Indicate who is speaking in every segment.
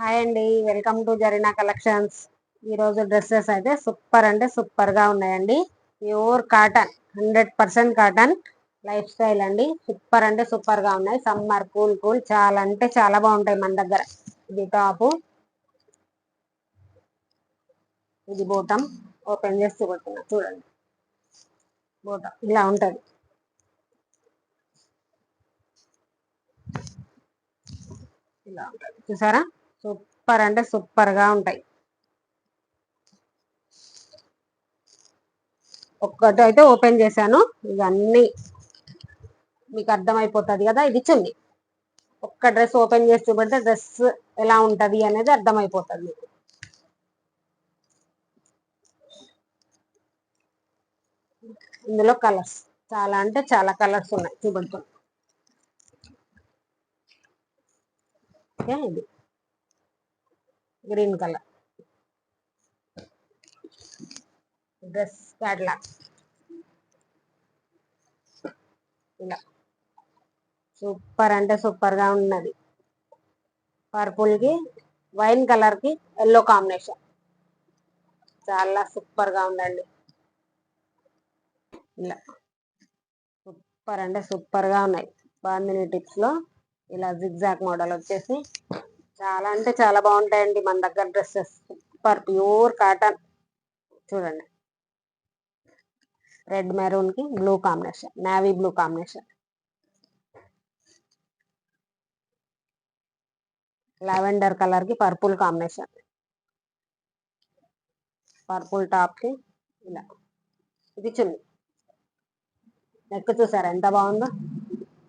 Speaker 1: Hi అండి, welcome to Zarina collections. ఈరోజు dresses అయితే సూపర్ అంటే సూపర్గా ఉన్నాయండి. Pure cotton, 100% cotton life style అండి. సూపర్ అంటే సూపర్గా ఉన్నాయి. సమ్మర్ కూల్ కూల్ చాలా అంటే చాలా బాగుంటాయి మన దగ్గర. ఇది టాపు, ఇది బోటం. ఓపెన్ చేసి చూపెడుతున్నా చూడండి. బోటం ఇలా ఉంటుంది. ఇలా ఉంటుంది చూసారా, సూపర్ అంటే సూపర్గా ఉంటాయి. ఒక్కటి అయితే ఓపెన్ చేశాను, ఇవన్నీ మీకు అర్థమైపోతుంది కదా. ఇది చున్నీ. ఒక్క డ్రెస్ ఓపెన్ చేసి చూపెడితే డ్రెస్ ఎలా ఉంటది అనేది అర్థమైపోతుంది మీకు. ఇందులో కలర్స్ చాలా అంటే చాలా కలర్స్ ఉన్నాయి, చూపెడుతాం. ఓకే, ఇది గ్రీన్ కలర్ డ్రెస్ క్యాట్లాగ్. ఇలా సూపర్ అంటే సూపర్ గా ఉన్నది. పర్పుల్ కి వైన్ కలర్ కి ఎల్లో కాంబినేషన్ చాలా సూపర్ గా ఉందండి. ఇలా సూపర్ అంటే సూపర్ గా ఉన్నాయి. బాందిని టిప్స్ లో ఇలా జిగ్జాగ్ మోడల్ వచ్చేసి చాలా అంటే చాలా బాగుంటాయండి మన దగ్గర డ్రెస్సెస్. Super pure cotton. చూడండి, రెడ్ మెరూన్ కి blue combination, navy blue combination, lavender colour కి పర్పుల్ కాంబినేషన్, పర్పుల్ టాప్ కి ఇలా. ఇది చున్నీ. నెక్ చూసారా ఎంత బాగుందో.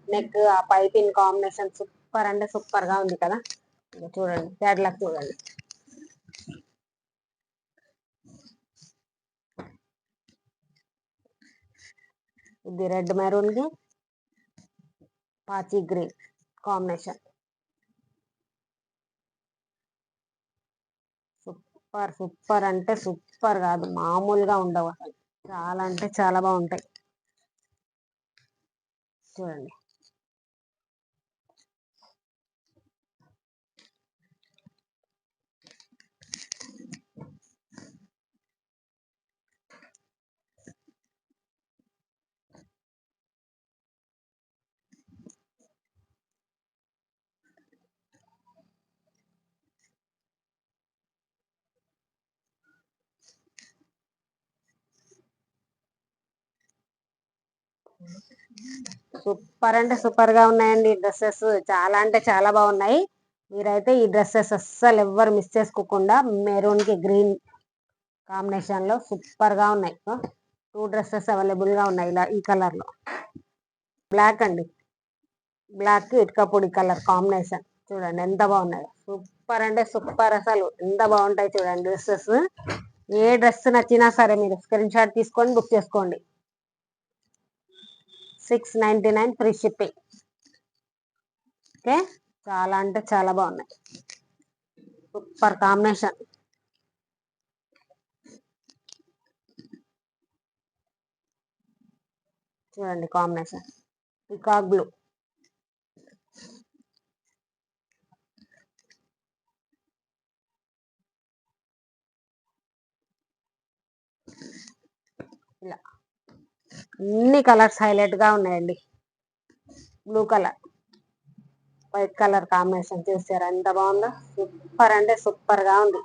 Speaker 1: నెక్ ఆ పైపింగ్ కాంబినేషన్ సూపర్ అంటే సూపర్ గా ఉంది కదా. చూడండి, క్యాట్లాగ్ చూడండి. ఇది రెడ్ మెరూన్ కి పాచి గ్రీన్ కాంబినేషన్. సూపర్ సూపర్ అంటే సూపర్ కాదు, మామూలుగా ఉండవు అసలు. చాలా అంటే చాలా బాగుంటాయి. చూడండి, సూపర్ అంటే సూపర్ గా ఉన్నాయండి డ్రెస్సెస్. చాలా అంటే చాలా బాగున్నాయి. మీరైతే ఈ డ్రెస్సెస్ అస్సలు ఎవ్వరు మిస్ చేసుకోకుండా, మెరూన్ కి గ్రీన్ కాంబినేషన్ లో సూపర్ గా ఉన్నాయి. 2 డ్రెస్సెస్ అవైలబుల్ గా ఉన్నాయి ఇలా ఈ కలర్ లో. బ్లాక్ అండి, బ్లాక్ కి ఇటుక పొడి కలర్ కాంబినేషన్. చూడండి ఎంత బాగున్నాయి. సూపర్ అంటే సూపర్, అసలు ఎంత బాగుంటాయి చూడండి డ్రెస్సెస్. ఏ డ్రెస్ నచ్చినా సరే మీరు స్క్రీన్ షాట్ తీసుకొని బుక్ చేసుకోండి. 699 ఫ్రీ షిప్పింగ్. ఓకే, చాలా అంటే చాలా బాగున్నాయి. Super combination. చూడండి కాంబినేషన్, పికాక్ బ్లూ. ఇలా అన్ని కలర్స్ హైలైట్ గా ఉన్నాయండి. Blue colour, white colour combination చూసారా ఎంత బాగుందో. సూపర్ అంటే సూపర్ గా ఉంది.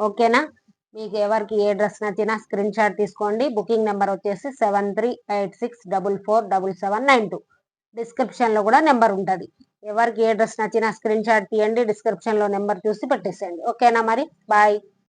Speaker 1: ఓకేనా, మీకు ఎవరికి ఏ డ్రెస్ నచ్చినా స్క్రీన్ షాట్ తీసుకోండి. బుకింగ్ నెంబర్ వచ్చేసి 7386447792. డిస్క్రిప్షన్ లో కూడా నెంబర్ ఉంటుంది. ఎవరికి ఏ డ్రెస్ నచ్చినా స్క్రీన్ షాట్ తీయండి, డిస్క్రిప్షన్ లో నెంబర్ చూసి పెట్టేసేయండి. ఓకేనా మరి, బాయ్.